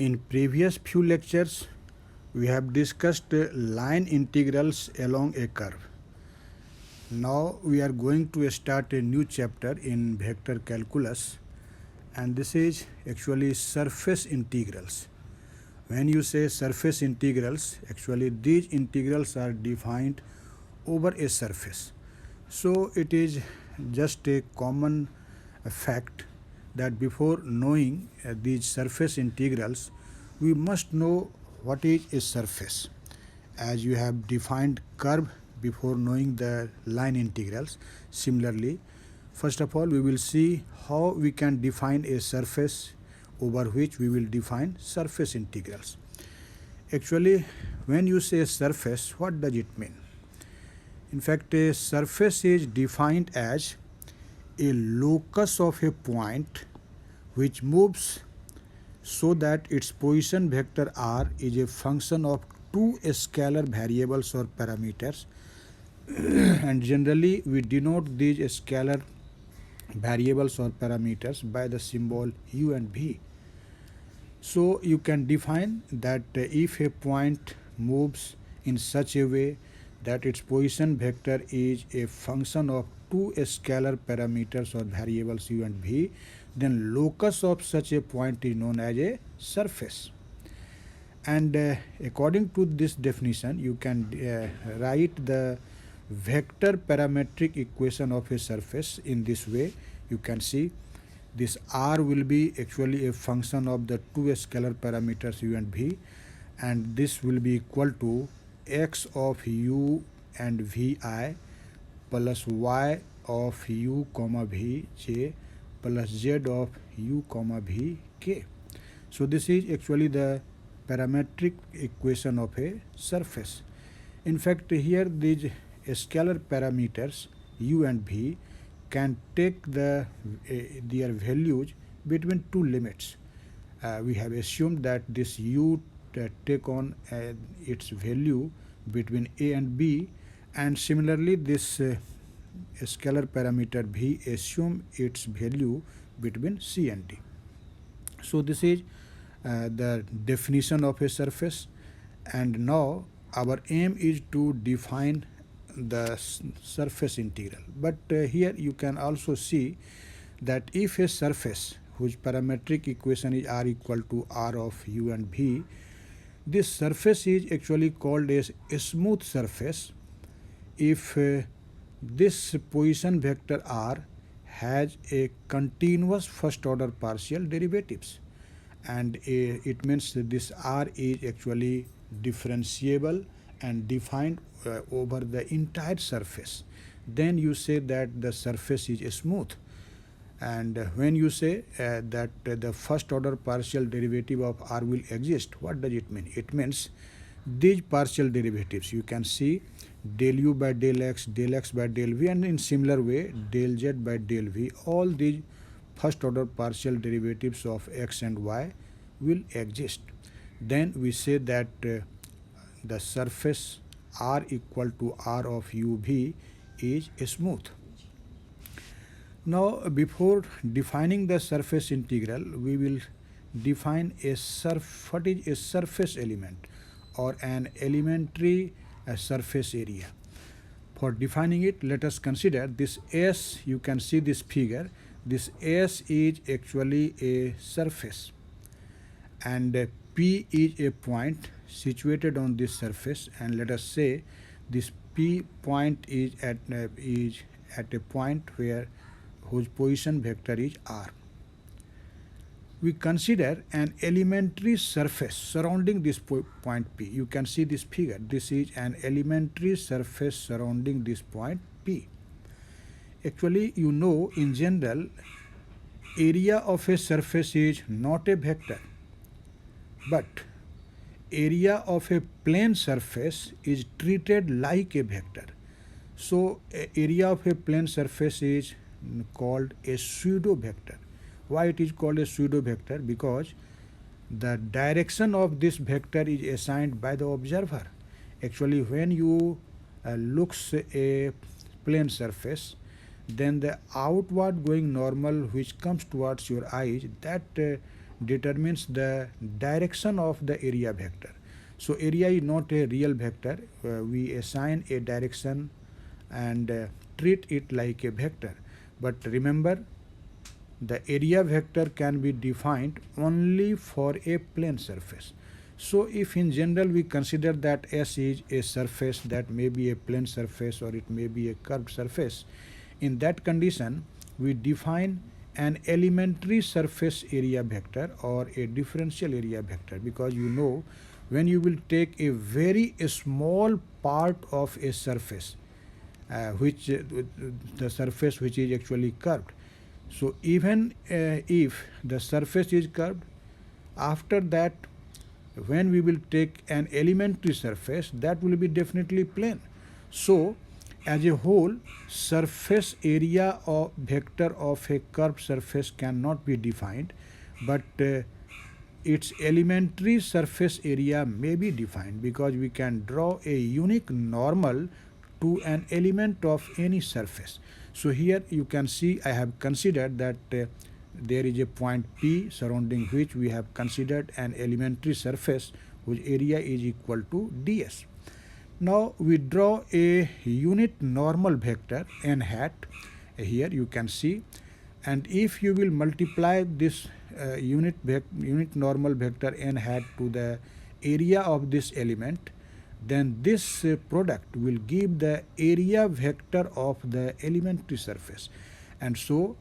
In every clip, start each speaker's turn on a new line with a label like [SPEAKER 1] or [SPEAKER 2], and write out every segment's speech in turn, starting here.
[SPEAKER 1] In previous few lectures, we have discussed line integrals along a curve. Now we are going to start a new chapter in vector calculus, and this is actually surface integrals. When you say surface integrals, actually these integrals are defined over a surface. So it is just a common fact that before knowing these surface integrals, we must know what is a surface. As you have defined curve before knowing the line integrals, similarly, first of all, we will see how we can define a surface over which we will define surface integrals. Actually, when you say surface, what does it mean? In fact, a surface is defined as a locus of a point which moves so that its position vector r is a function of two scalar variables or parameters, and generally we denote these scalar variables or parameters by the symbol u and v. So you can define that if a point moves in such a way that its position vector is a function of two scalar parameters or variables u and v, then locus of such a point is known as a surface. And according to this definition, you can write the vector parametric equation of a surface in this way. You can see this r will be actually a function of the two scalar parameters u and v, and this will be equal to x of u and vi plus y of u comma v j plus z of u comma v k. So this is actually the parametric equation of a surface. In fact, here these scalar parameters u and v can take their values between two limits. We have assumed that this u take on its value between a and b, and similarly this scalar parameter v assume its value between c and d. So this is the definition of a surface, and now our aim is to define the surface integral. But here you can also see that if a surface whose parametric equation is r equal to r of u and v, this surface is actually called as a smooth surface if this position vector r has a continuous first order partial derivatives, and it means that this r is actually differentiable and defined over the entire surface. Then you say that the surface is smooth. And when you say that the first order partial derivative of r will exist, what does it mean? It means these partial derivatives, you can see del u by del x by del v, and in similar way del z by del v, all these first order partial derivatives of x and y will exist. Then we say that the surface r equal to r of u v is smooth. Now before defining the surface integral, we will define what is a surface element or an elementary surface area. For defining it, let us consider this S. You can see this figure. This S is actually a surface, and P is a point situated on this surface, and let us say this P point is at a point whose position vector is r. We consider an elementary surface surrounding this point P. You can see this figure. This is an elementary surface surrounding this point P. Actually, you know, in general, area of a surface is not a vector, but area of a plane surface is treated like a vector. So area of a plane surface is called a pseudo vector. Why it is called a pseudo vector? Because the direction of this vector is assigned by the observer. Actually, when you looks a plane surface, then the outward going normal which comes towards your eyes, that determines the direction of the area vector. So area is not a real vector. We assign a direction and treat it like a vector. But remember, the area vector can be defined only for a plane surface. So if in general we consider that S is a surface that may be a plane surface or it may be a curved surface, in that condition we define an elementary surface area vector or a differential area vector, because you know when you will take a very small part of a surface, the surface which is actually curved. So even if the surface is curved, after that when we will take an elementary surface, that will be definitely plane. So as a whole, surface area of vector of a curved surface cannot be defined, but its elementary surface area may be defined, because we can draw a unique normal to an element of any surface. So here you can see I have considered that there is a point P surrounding which we have considered an elementary surface whose area is equal to ds. Now we draw a unit normal vector n hat. Here you can see, and if you will multiply this unit normal vector n hat to the area of this element, then this product will give the area vector of the elementary surface. And so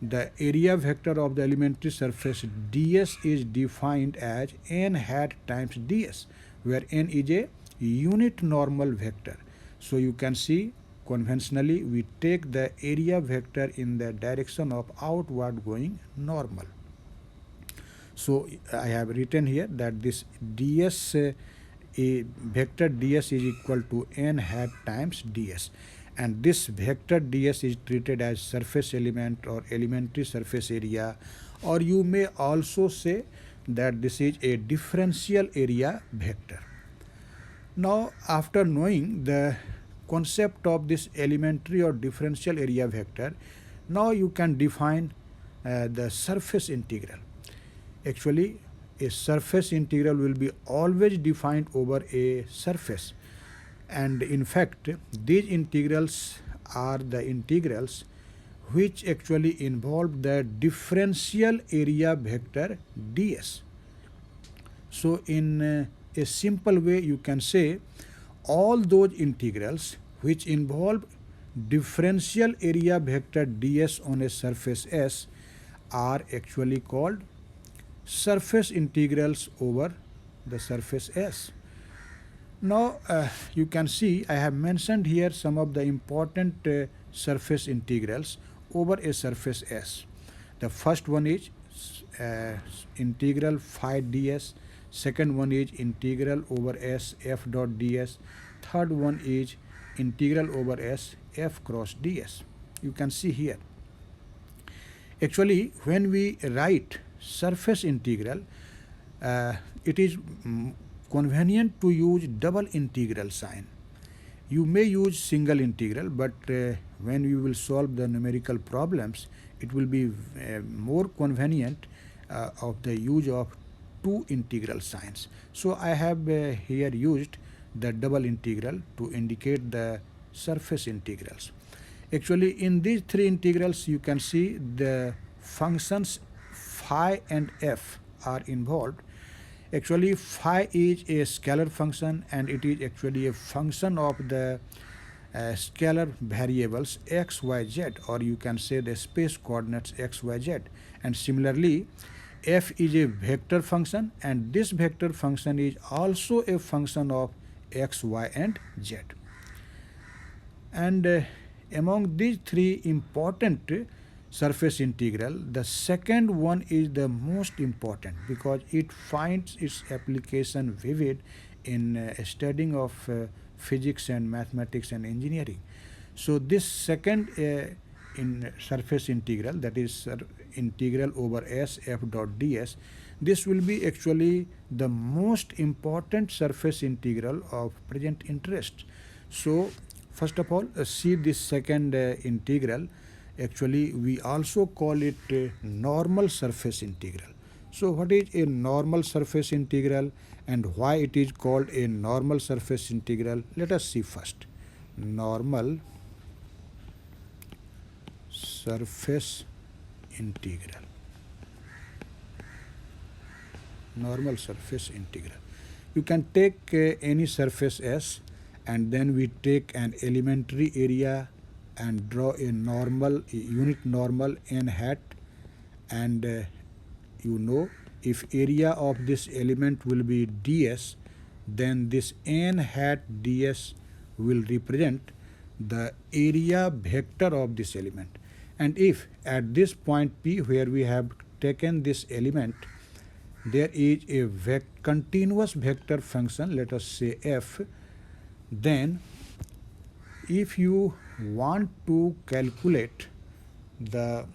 [SPEAKER 1] the area vector of the elementary surface ds is defined as n hat times ds, where n is a unit normal vector. So you can see conventionally we take the area vector in the direction of outward going normal. So I have written here that this ds a vector ds is equal to n hat times ds, and this vector ds is treated as surface element or elementary surface area, or you may also say that this is a differential area vector. Now after knowing the concept of this elementary or differential area vector, now you can define the surface integral. Actually, a surface integral will be always defined over a surface, and in fact these integrals are the integrals which actually involve the differential area vector ds. So in a simple way you can say all those integrals which involve differential area vector ds on a surface S are actually called surface integrals over the surface S. Now you can see I have mentioned here some of the important surface integrals over a surface S. The first one is integral phi ds, second one is integral over S f dot ds, third one is integral over S f cross ds. You can see here. Actually when we write surface integral, it is convenient to use double integral sign. You may use single integral, but when you will solve the numerical problems, it will be more convenient of the use of two integral signs. So I have here used the double integral to indicate the surface integrals. Actually in these three integrals you can see the functions phi and f are involved. Actually phi is a scalar function, and it is actually a function of the scalar variables x, y, z, or you can say the space coordinates x, y, z. And similarly f is a vector function, and this vector function is also a function of x, y, and z. And among these three important surface integral, the second one is the most important, because it finds its application vivid in studying of physics and mathematics and engineering. So this second in surface integral, that is integral over S f dot ds, this will be actually the most important surface integral of present interest. So first of all see this second integral. Actually we also call it normal surface integral. So what is a normal surface integral and why it is called a normal surface integral? Let us see first. Normal surface integral. Normal surface integral. You can take any surface S and then we take an elementary area and draw a normal, unit normal n hat, and you know, if area of this element will be ds, then this n hat ds will represent the area vector of this element. And if at this point P where we have taken this element, there is a continuous vector function, let us say f, then if you want to calculate the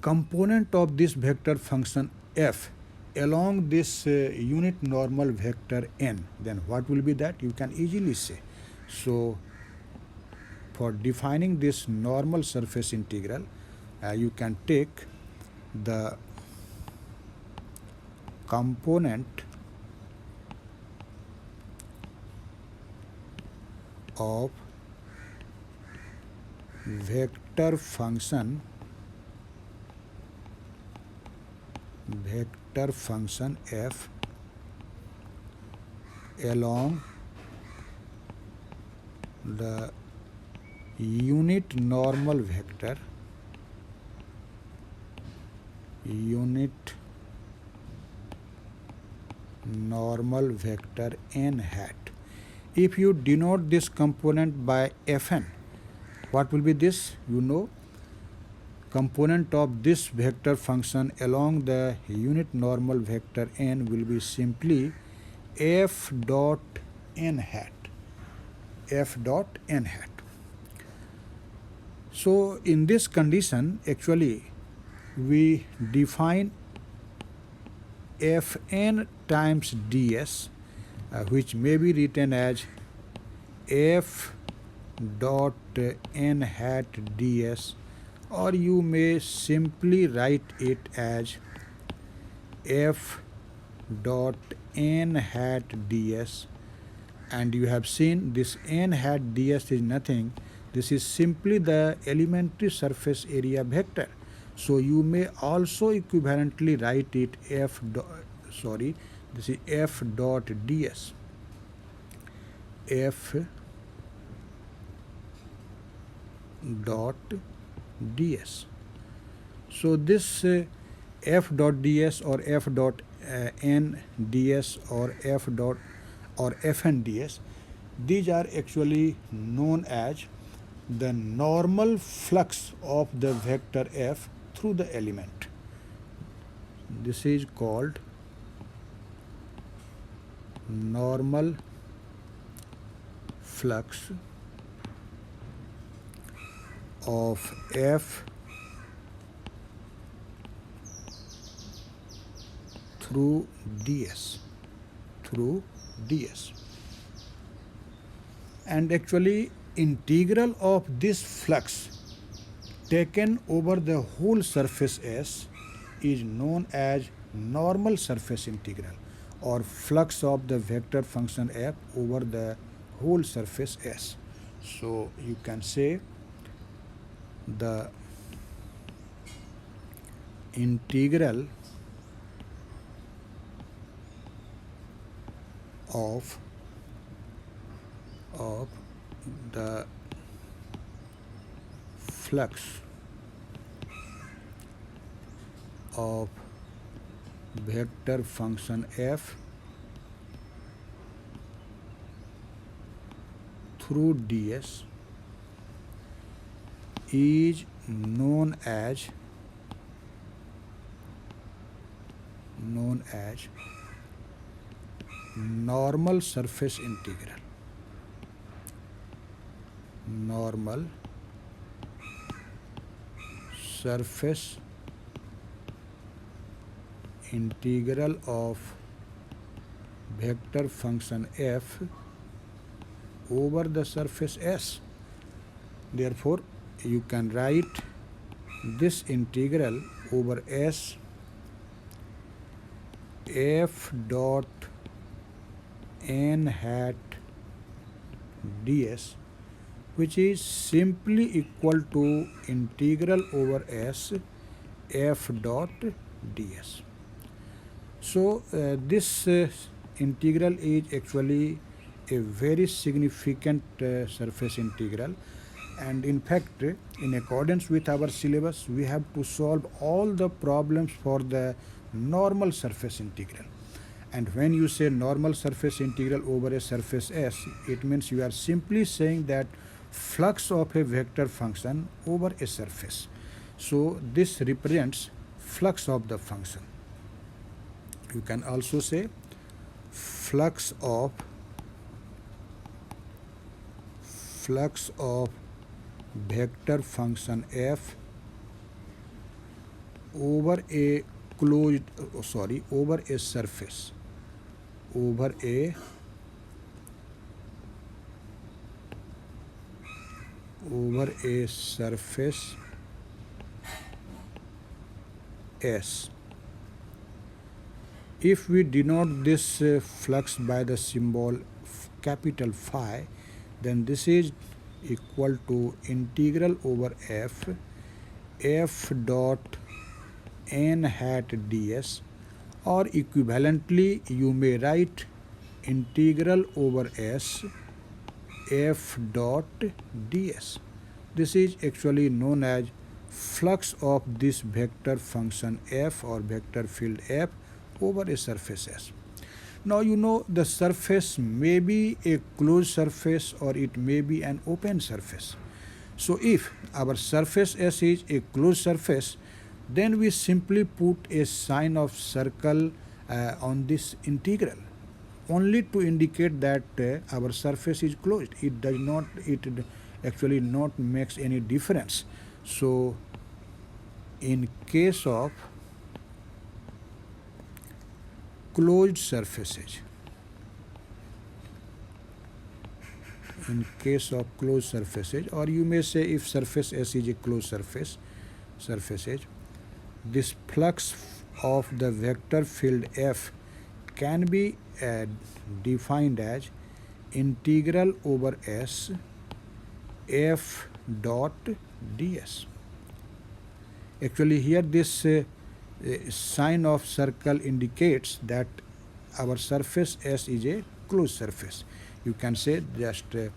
[SPEAKER 1] component of this vector function f along this unit normal vector n, then what will be that? You can easily say. So for defining this normal surface integral, you can take the component of vector function f along the unit normal vector n hat. If you denote this component by fn, what will be this? You know, component of this vector function along the unit normal vector n will be simply f dot n hat. So in this condition, actually we define fn times ds, which may be written as f dot n hat ds, or you may simply write it as f dot n hat ds. And you have seen this n hat ds is nothing. This is simply the elementary surface area vector. So you may also equivalently write it this is f dot ds. F dot ds. So this f dot ds or f dot n ds or f dot or fn ds, these are actually known as the normal flux of the vector f through the element. This is called normal flux of f through ds. And actually integral of this flux taken over the whole surface S is known as normal surface integral, or flux of the vector function f over the whole surface S. So you can say the integral of the flux of vector function f through ds is known as normal surface integral. Normal surface integral of vector function f over the surface S. Therefore, you can write this integral over S f dot n hat ds, which is simply equal to integral over S f dot ds. So this integral is actually a very significant surface integral, and in fact, in accordance with our syllabus, we have to solve all the problems for the normal surface integral. And when you say normal surface integral over a surface S, it means you are simply saying that flux of a vector function over a surface. So this represents flux of the function. You can also say flux of vector function f over a over a surface, over a surface S. If we denote this flux by the symbol capital phi, then this is equal to integral over f dot n hat ds, or equivalently you may write integral over S f dot ds. This is actually known as flux of this vector function f or vector field f over a surface S. Now you know the surface may be a closed surface or it may be an open surface. So if our surface S is a closed surface, then we simply put a sign of circle on this integral, only to indicate that our surface is closed. It actually not makes any difference. So in case of closed surfaces, or you may say if surface S is a closed surface, this flux of the vector field f can be defined as integral over S f dot ds. Actually here this sign of circle indicates that our surface S is a closed surface. You can say just a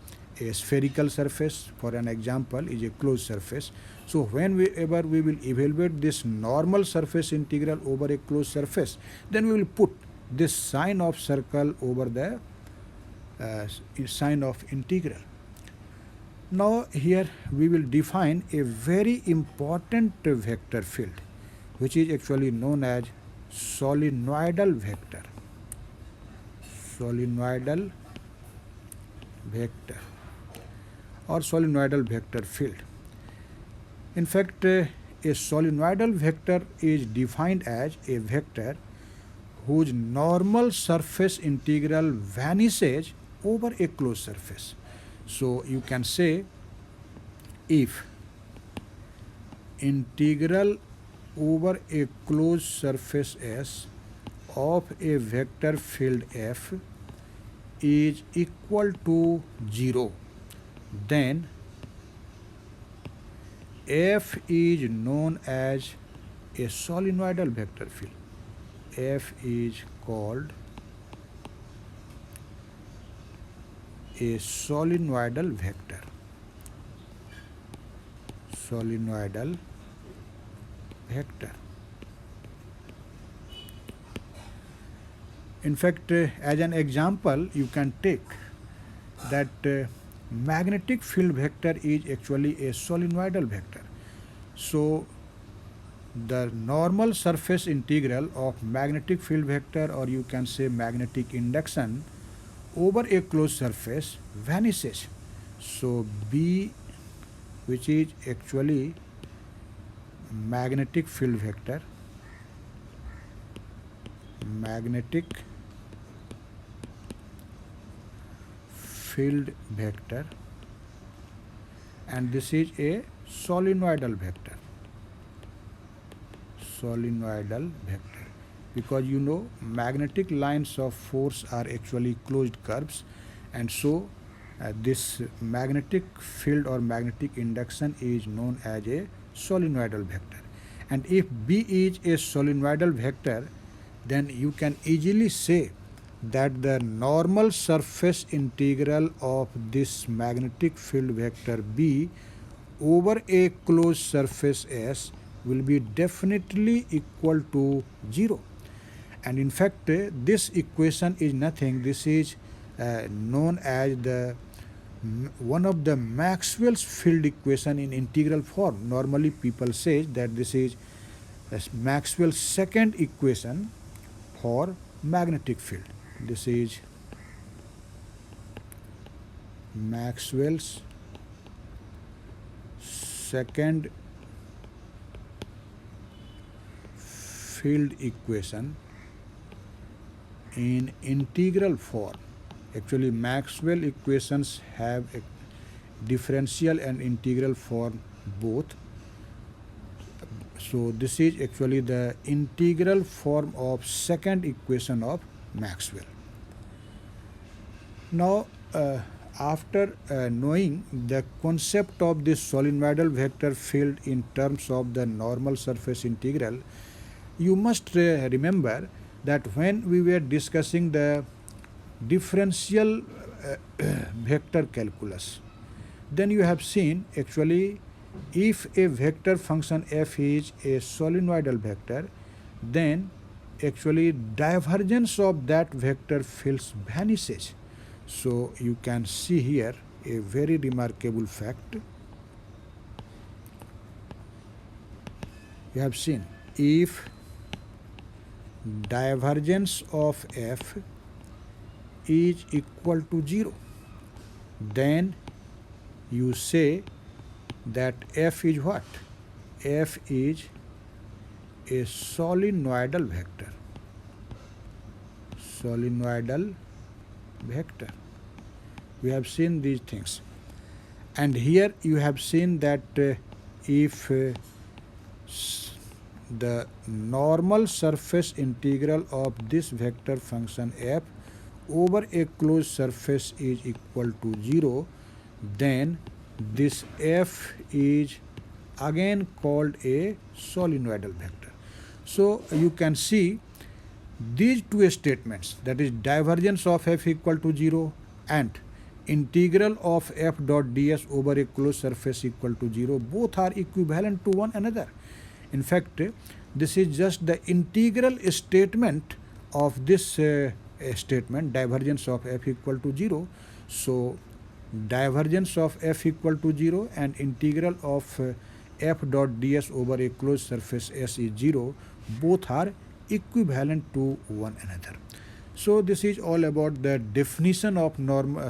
[SPEAKER 1] spherical surface, for an example, is a closed surface. So whenever we will evaluate this normal surface integral over a closed surface, then we will put this sign of circle over the sign of integral. Now here we will define a very important vector field, which is actually known as solenoidal vector. Solenoidal vector or solenoidal vector field. In fact, a solenoidal vector is defined as a vector whose normal surface integral vanishes over a closed surface. So you can say if integral over a closed surface S of a vector field f is equal to 0, then f is known as a solenoidal vector field. F is called a solenoidal vector. Solenoidal vector. In fact, as an example, you can take that magnetic field vector is actually a solenoidal vector. So the normal surface integral of magnetic field vector, or you can say magnetic induction, over a closed surface vanishes. So B, which is actually magnetic field vector, and this is a solenoidal vector. solenoidal vector, because you know magnetic lines of force are actually closed curves, and so this magnetic field or magnetic induction is known as a solenoidal vector. And if B is a solenoidal vector, then you can easily say that the normal surface integral of this magnetic field vector B over a closed surface S will be definitely equal to 0. And in fact, this equation is nothing. This is known as the one of the Maxwell's field equation in integral form. Normally people say that this is Maxwell's second equation for magnetic field. This is Maxwell's second field equation in integral form. Actually, Maxwell equations have a differential and integral form both. So this is actually the integral form of second equation of Maxwell. Now, after knowing the concept of this solenoidal vector field in terms of the normal surface integral, you must remember that when we were discussing the differential vector calculus, then you have seen actually if a vector function f is a solenoidal vector, then actually divergence of that vector field vanishes. So you can see here a very remarkable fact. You have seen if divergence of f is equal to 0, then you say that f is what? F is a solenoidal vector. Solenoidal vector. We have seen these things. And here you have seen that if the normal surface integral of this vector function f over a closed surface is equal to 0, then this f is again called a solenoidal vector. So you can see these two statements, that is divergence of f equal to 0 and integral of f dot ds over a closed surface equal to 0, both are equivalent to one another. In fact, this is just the integral statement of this statement, divergence of f equal to 0. So divergence of f equal to 0 and integral of f dot ds over a closed surface S is 0, both are equivalent to one another. So this is all about the definition of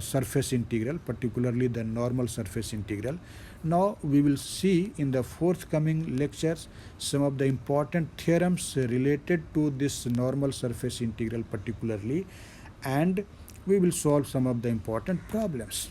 [SPEAKER 1] surface integral, particularly the normal surface integral. Now we will see in the forthcoming lectures some of the important theorems related to this normal surface integral particularly, and we will solve some of the important problems.